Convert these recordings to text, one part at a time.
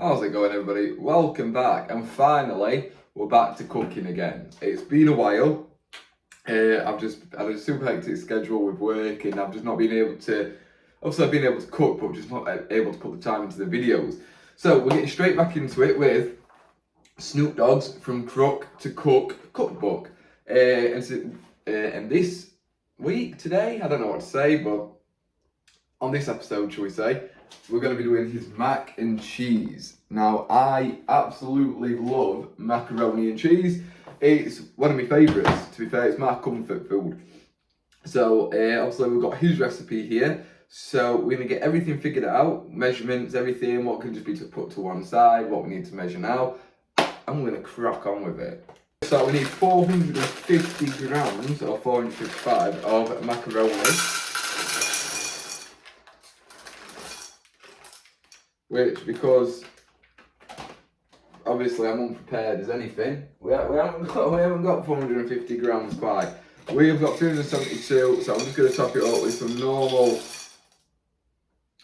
How's it going, everybody? Welcome back, and finally we're back to cooking again. It's been a while. I've just had a super hectic schedule with work, and I've just not been able to. Obviously, I've been able to cook, but just not able to put the time into the videos. So we're getting straight back into it with Snoop Dogg's From Crook to Cook cookbook. And this week, today, I don't know what to say, but on this episode, shall we say, we're going to be doing his mac and cheese. Now, I absolutely love macaroni and cheese. It's one of my favourites, to be fair. It's my comfort food. So, obviously, we've got his recipe here. So, we're going to get everything figured out. Measurements, everything, what can just be put to one side, what we need to measure now. I'm going to crack on with it. So, we need 450 grams, or 455, of macaroni. Which, because obviously I'm unprepared as anything, we haven't got 450 grams quite. We've got 372, so I'm just going to top it up with some normal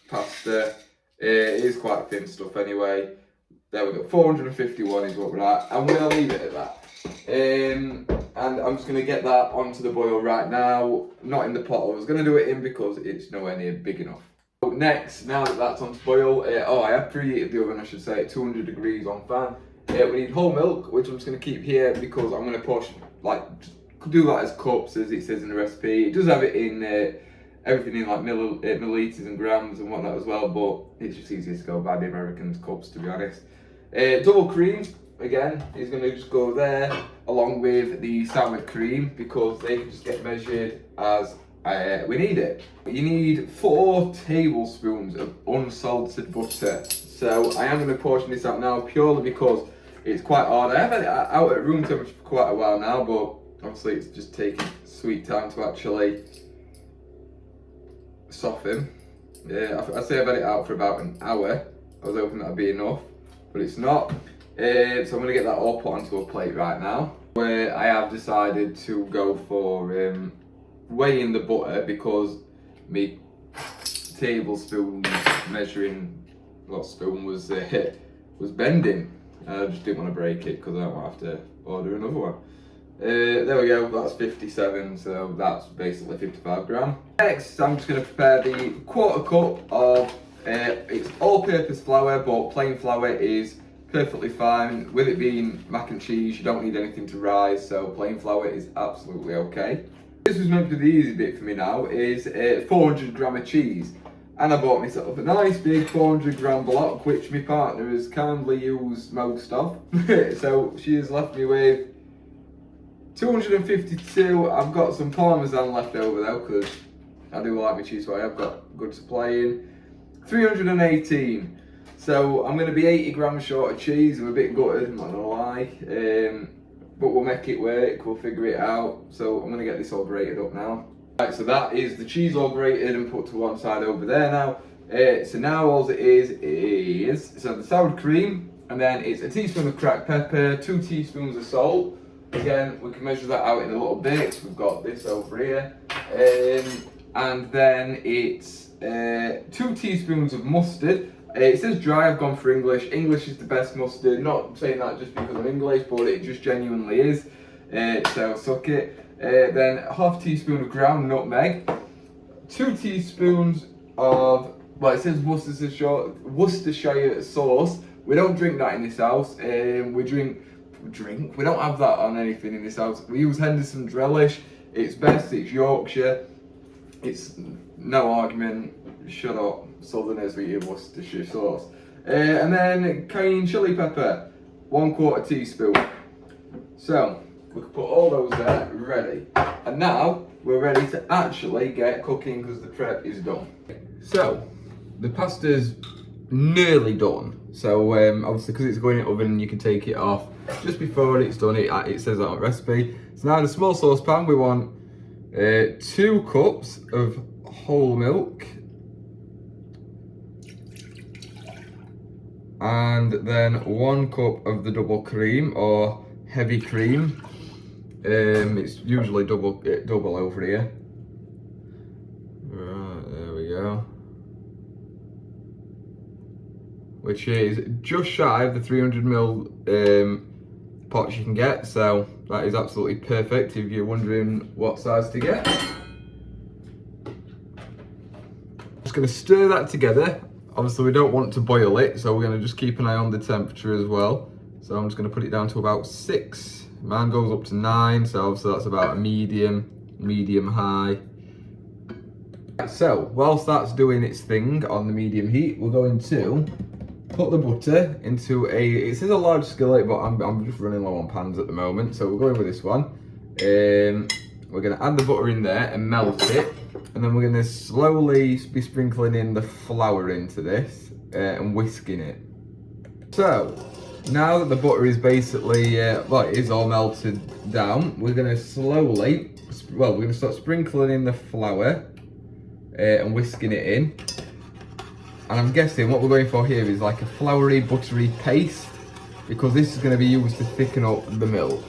pasta. It is quite thin stuff anyway. There we go, 451 is what we're at, and we'll leave it at that. And I'm just going to get that onto the boil right now, not in the pot. I was going to do it in because it's nowhere near big enough. Next, now that that's on to boil, I have preheated the oven, I should say, at 200 degrees on fan. We need whole milk, which I'm just going to keep here because I'm going to push, do that as cups as it says in the recipe. It does have it in, everything in like milliliters and grams and whatnot as well, but it's just easier to go by the American cups, to be honest. Double cream, again, is going to just go there, along with the sour cream, because they can just get measured as we need it. You need 4 tablespoons of unsalted butter. So I am going to portion this out now purely because it's quite hard. I have had it out at room temperature for quite a while now, but obviously it's just taking sweet time to actually soften. I say I've had it out for about an hour. I was hoping that'd be enough, but it's not. So I'm going to get that all put onto a plate right now, where I have decided to go for weighing the butter because my tablespoon measuring spoon was bending. I just didn't want to break it because I don't want to have to order another one. There we go, that's 57, so that's basically 55 grams. Next, I'm just going to prepare the quarter cup of, it's all-purpose flour, but plain flour is perfectly fine. With it being mac and cheese, you don't need anything to rise, so plain flour is absolutely okay. This was meant to be the easy bit for me now, is 400 gram of cheese. And I bought myself a nice big 400 gram block, which my partner has kindly used most of. So she has left me with 252. I've got some Parmesan left over though, because I do like my cheese, so I have got good supply in. 318. So I'm going to be 80 grams short of cheese. I'm a bit gutted, I'm not going to lie. But we'll make it work, we'll figure it out. So I'm going to get this all grated up now. Right, so that is the cheese all grated and put to one side over there now. So now all it is so the sour cream, and then it's a teaspoon of cracked pepper, 2 teaspoons of salt. Again, we can measure that out in a little bit. We've got this over here. And then it's 2 teaspoons of mustard. It says dry, I've gone for English. English is the best mustard. Not saying that just because I'm English, but it just genuinely is. So suck it. Then half teaspoon of ground nutmeg. 2 teaspoons of, well, it says Worcestershire sauce. We don't drink that in this house. We don't have that on anything in this house. We use Henderson's relish. It's best, it's Yorkshire. It's no argument. Shut up, Southerners with your Worcestershire sauce. And then cayenne chili pepper, 1/4 teaspoon. So we can put all those there, ready. And now we're ready to actually get cooking because the prep is done. So the pasta's nearly done. So obviously because it's going in the oven, you can take it off just before it's done. It says that on recipe. So now in a small saucepan, we want 2 cups of whole milk. And then 1 cup of the double cream or heavy cream. It's usually double over here. Right, there we go. which is just shy of the 300ml pots you can get. So that is absolutely perfect if you're wondering what size to get. Just going to stir that together. Obviously we don't want to boil it, so we're going to just keep an eye on the temperature as well. So I'm just going to put it down to about 6. Mine goes up to 9, so obviously that's about a medium high. So whilst that's doing its thing on the medium heat, we're going to put the butter into it says a large skillet, but I'm just running low on pans at the moment, so we're going with this one. We're going to add the butter in there and melt it, and then we're going to slowly be sprinkling in the flour into this and whisking it. So now that the butter is basically, well, it is all melted down, we're going to slowly, we're going to start sprinkling in the flour and whisking it in. And I'm guessing what we're going for here is like a floury, buttery paste, because this is going to be used to thicken up the milk.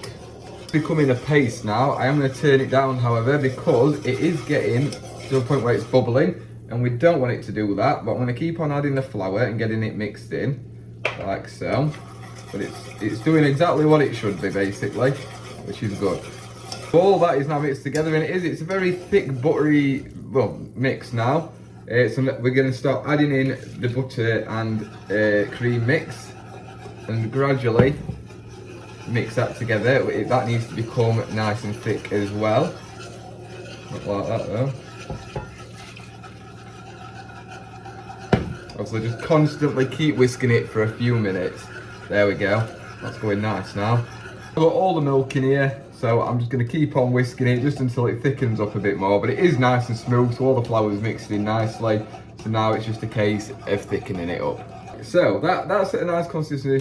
It's becoming a paste now. I am going to turn it down, however, because it is getting to a point where it's bubbling, and we don't want it to do that. But I'm going to keep on adding the flour and getting it mixed in, like so. But it's doing exactly what it should be, basically, which is good. All that is now mixed together, and it's a very thick, buttery, well, mix now. So we're going to start adding in the butter and cream mix, and gradually mix that together. That needs to become nice and thick as well. Not like that though. Also, just constantly keep whisking it for a few minutes. There we go. That's going nice now. I've got all the milk in here, so I'm just going to keep on whisking it just until it thickens up a bit more. But it is nice and smooth, so all the flour's mixed in nicely. So now it's just a case of thickening it up. So that's a nice consistency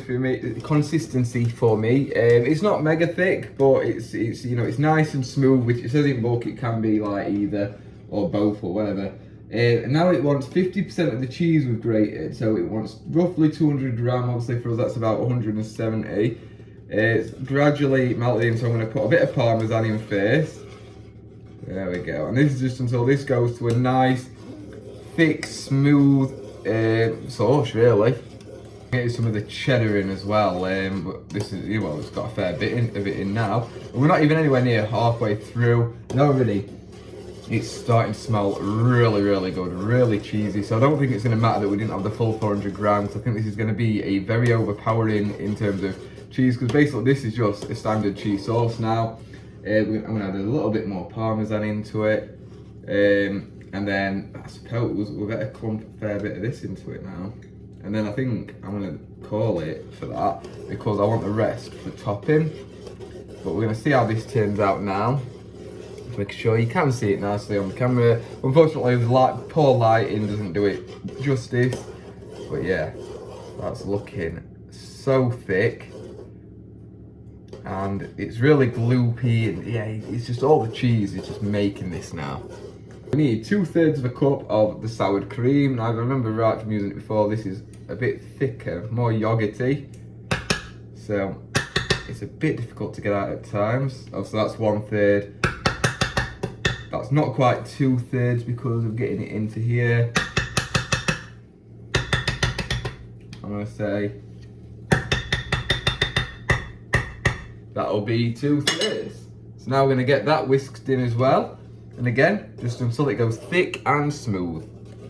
for me. It's not mega thick, but it's you know, it's nice and smooth, which it says in book it can be like either or both or whatever. Now it wants 50% of the cheese we've grated, so it wants roughly 200 grams. Obviously for us that's about 170. It's gradually melted in, so I'm going to put a bit of parmesan in first. There we go. And this is just until this goes to a nice, thick, smooth sauce, really. Get some of the cheddar in as well. This is, well, it's got a fair bit of it in now. But we're not even anywhere near halfway through. And already, it's starting to smell really, really good, really cheesy. So I don't think it's going to matter that we didn't have the full 400 grams. I think this is going to be a very overpowering in terms of cheese, because basically this is just a standard cheese sauce now. I'm going to add a little bit more parmesan into it. And then I suppose we'll get a fair bit of this into it now. And then I think I'm going to call it for that, because I want the rest for topping. But we're going to see how this turns out now. Make sure you can see it nicely on the camera. Unfortunately, the poor lighting doesn't do it justice. But yeah, that's looking so thick. And it's really gloopy, and yeah, it's just all the cheese is just making this now. We need 2/3 of a cup of the sour cream. Now, if I remember right from using it before, this is a bit thicker, more yogurty. So it's a bit difficult to get out at times. Oh, so that's 1/3. That's not quite 2/3 because of getting it into here. I'm gonna say that'll be 2/3. So now we're gonna get that whisked in as well. And again, just until it goes thick and smooth.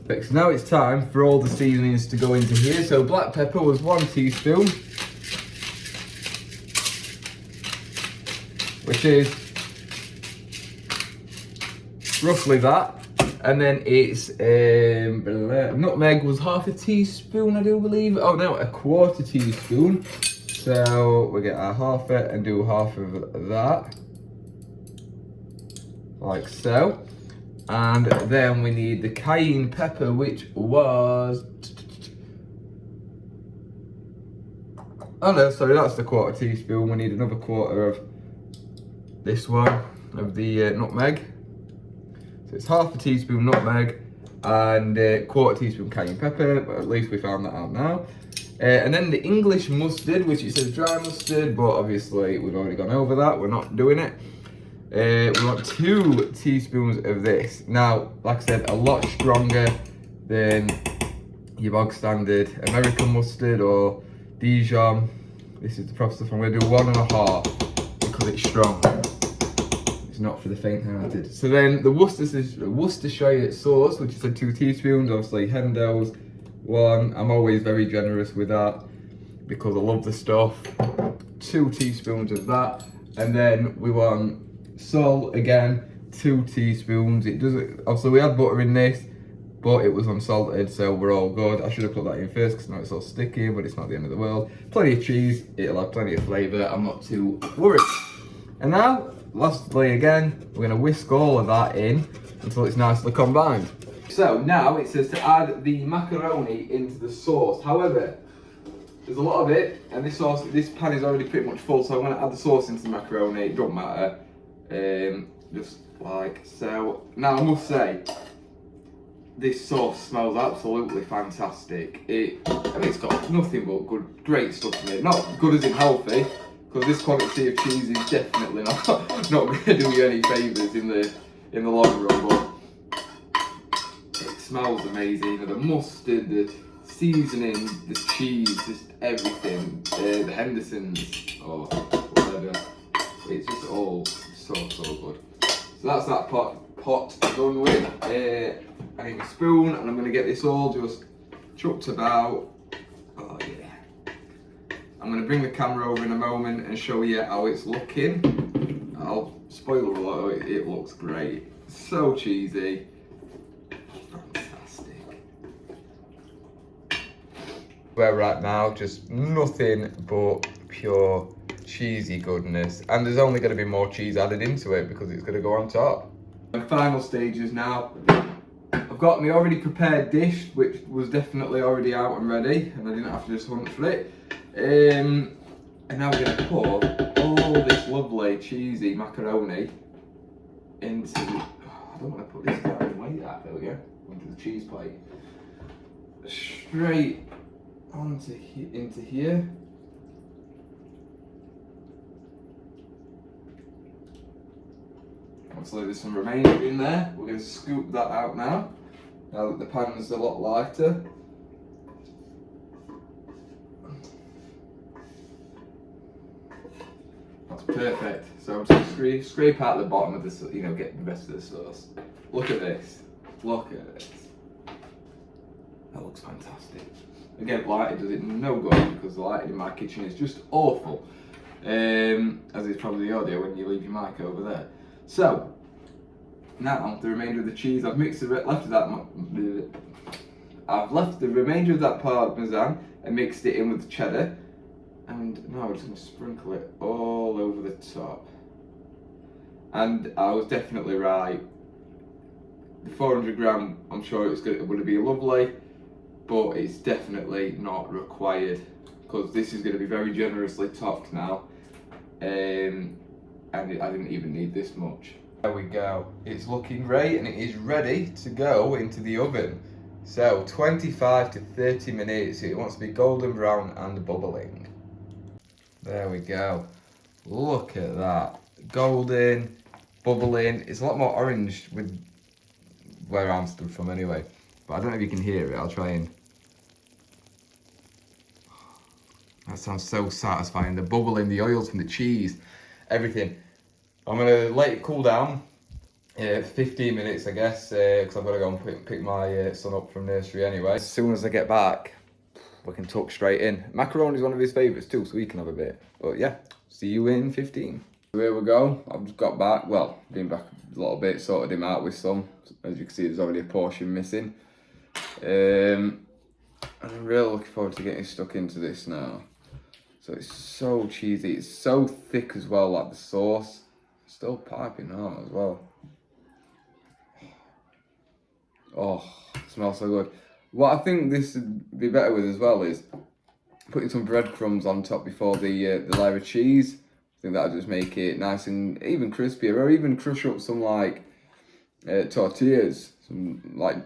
So now it's time for all the seasonings to go into here. So black pepper was 1 teaspoon, which is roughly that. And then it's nutmeg was 1/2 teaspoon, I do believe. Oh no, 1/4 teaspoon. So we get our 1/2 and do 1/2 of that, like so. And then we need the cayenne pepper, which was, oh no, sorry, that's the 1/4 teaspoon. We need another 1/4 of this one, of the nutmeg. So it's 1/2 teaspoon nutmeg and 1/4 teaspoon cayenne pepper, but at least we found that out now. And then the English mustard, which it says dry mustard, but obviously we've already gone over that, we're not doing it. We want 2 teaspoons of this. Now, like I said, a lot stronger than your bog standard American mustard or Dijon. This is the proper stuff. I'm going to do 1.5 because it's strong. It's not for the faint-hearted. So then the Worcestershire sauce, which is 2 teaspoons, obviously Hendel's 1. I'm always very generous with that because I love the stuff. 2 teaspoons of that, and then we want salt again, 2 teaspoons. It doesn't. Obviously, we had butter in this, but it was unsalted, so we're all good. I should have put that in first because now it's all sticky, but it's not the end of the world. Plenty of cheese, it'll have plenty of flavour. I'm not too worried. And now, lastly, again, we're going to whisk all of that in until it's nicely combined. So now it says to add the macaroni into the sauce. However, there's a lot of it, and this pan is already pretty much full, so I'm going to add the sauce into the macaroni. It don't matter, just like so. Now I must say, this sauce smells absolutely fantastic. I mean, it's got nothing but great stuff in it. Not good as in healthy, because this quantity of cheese is definitely not going to do you any favours in the long run. But it smells amazing. The mustard, the seasoning, the cheese, just everything. The Henderson's or whatever. It's just all so good. So that's that pot done with. I need a spoon, and I'm going to get this all just chucked about. Oh yeah. I'm going to bring the camera over in a moment and show you how it's looking. I'll spoil it a lot. It looks great. So cheesy. Fantastic. Where we're at now, just nothing but pure cheesy goodness. And there's only going to be more cheese added into it because it's going to go on top. The final stages now. I've got my already prepared dish, which was definitely already out and ready, and I didn't have to just hunt for it. And now we're going to pour all this lovely cheesy macaroni into. I don't want to put this down like that. There we go. Onto the cheese plate. Straight into here. Obviously there's some remainder in there. We're going to scoop that out now that the pan's a lot lighter. That's perfect. So I'm just going to scrape out the bottom of this, get the rest of the sauce. Look at this. Look at this. That looks fantastic. Again, lighting does it no good because the lighting in my kitchen is just awful. As is probably the audio when you leave your mic over there. So, now the remainder of the cheese, I've left the remainder of that parmesan and mixed it in with the cheddar. And now I'm just going to sprinkle it all over the top. And I was definitely right. The 400 gram, I'm sure it's going to be lovely, but it's definitely not required because this is going to be very generously topped now. And I didn't even need this much. There we go. It's looking great and it is ready to go into the oven. So 25 to 30 minutes. It wants to be golden brown and bubbling. There we go. Look at that. Golden, bubbling. It's a lot more orange with where I'm stood from anyway. But I don't know if you can hear it. I'll try and... That sounds so satisfying. The bubbling, the oils from the cheese, everything. I'm going to let it cool down, 15 minutes I guess, because I've got to go and pick my son up from nursery anyway. As soon as I get back, we can tuck straight in. Macaroni is one of his favourites too, so he can have a bit. But yeah, see you in 15. Here we go, I've just got back, well, been back a little bit, sorted him out with some. As you can see, there's already a portion missing. And I'm really looking forward to getting stuck into this now. So it's so cheesy, it's so thick as well, like the sauce. Still piping hot as well. Oh, it smells so good. What I think this would be better with as well is putting some breadcrumbs on top before the layer of cheese. I think that would just make it nice and even crispier, or even crush up some like tortillas, some like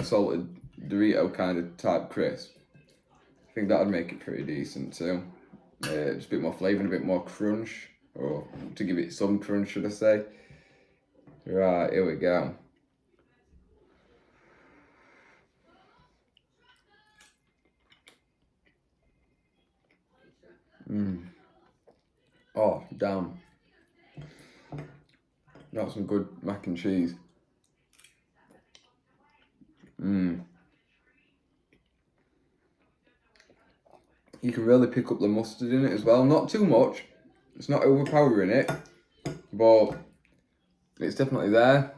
salted Dorito kind of type crisp. I think that would make it pretty decent too. Just a bit more flavour and a bit more crunch. Or to give it some crunch, should I say. Right, here we go. Oh, damn. That's some good mac and cheese. You can really pick up the mustard in it as well. Not too much. It's not overpowering it, but it's definitely there.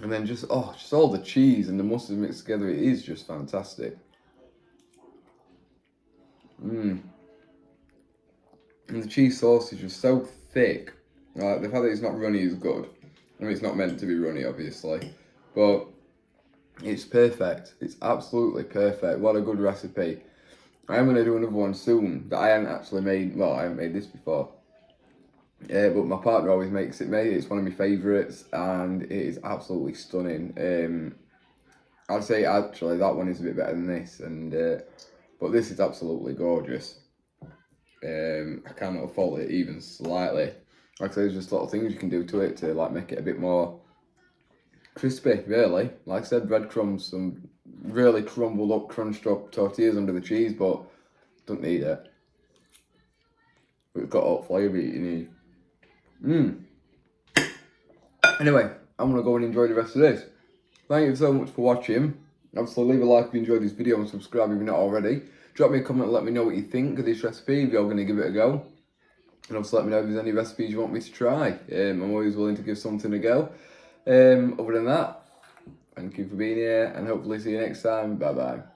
And then just all the cheese and the mustard mixed together. It is just fantastic. And the cheese sauce is just so thick. Like, the fact that it's not runny is good. I mean, it's not meant to be runny, obviously, but it's perfect. It's absolutely perfect. What a good recipe. I am going to do another one soon that I haven't actually made. Well, I haven't made this before. But my partner always makes it me. It's one of my favourites, and it is absolutely stunning. I'd say actually that one is a bit better than this, but this is absolutely gorgeous. I cannot fault it even slightly. Like I say, there's just little things you can do to it to like make it a bit more crispy, really. Like I said, breadcrumbs, some really crumbled up, crunched up tortillas under the cheese, but don't need it. It's got all flavour you need. Anyway, I'm gonna go and enjoy the rest of this. Thank you so much for watching. Obviously, leave a like if you enjoyed this video and subscribe if you're not already. Drop me a comment and let me know what you think of this recipe if you're going to give it a go. And also let me know if there's any recipes you want me to try. I'm always willing to give something a go. Other than that, thank you for being here and hopefully see you next time. Bye bye.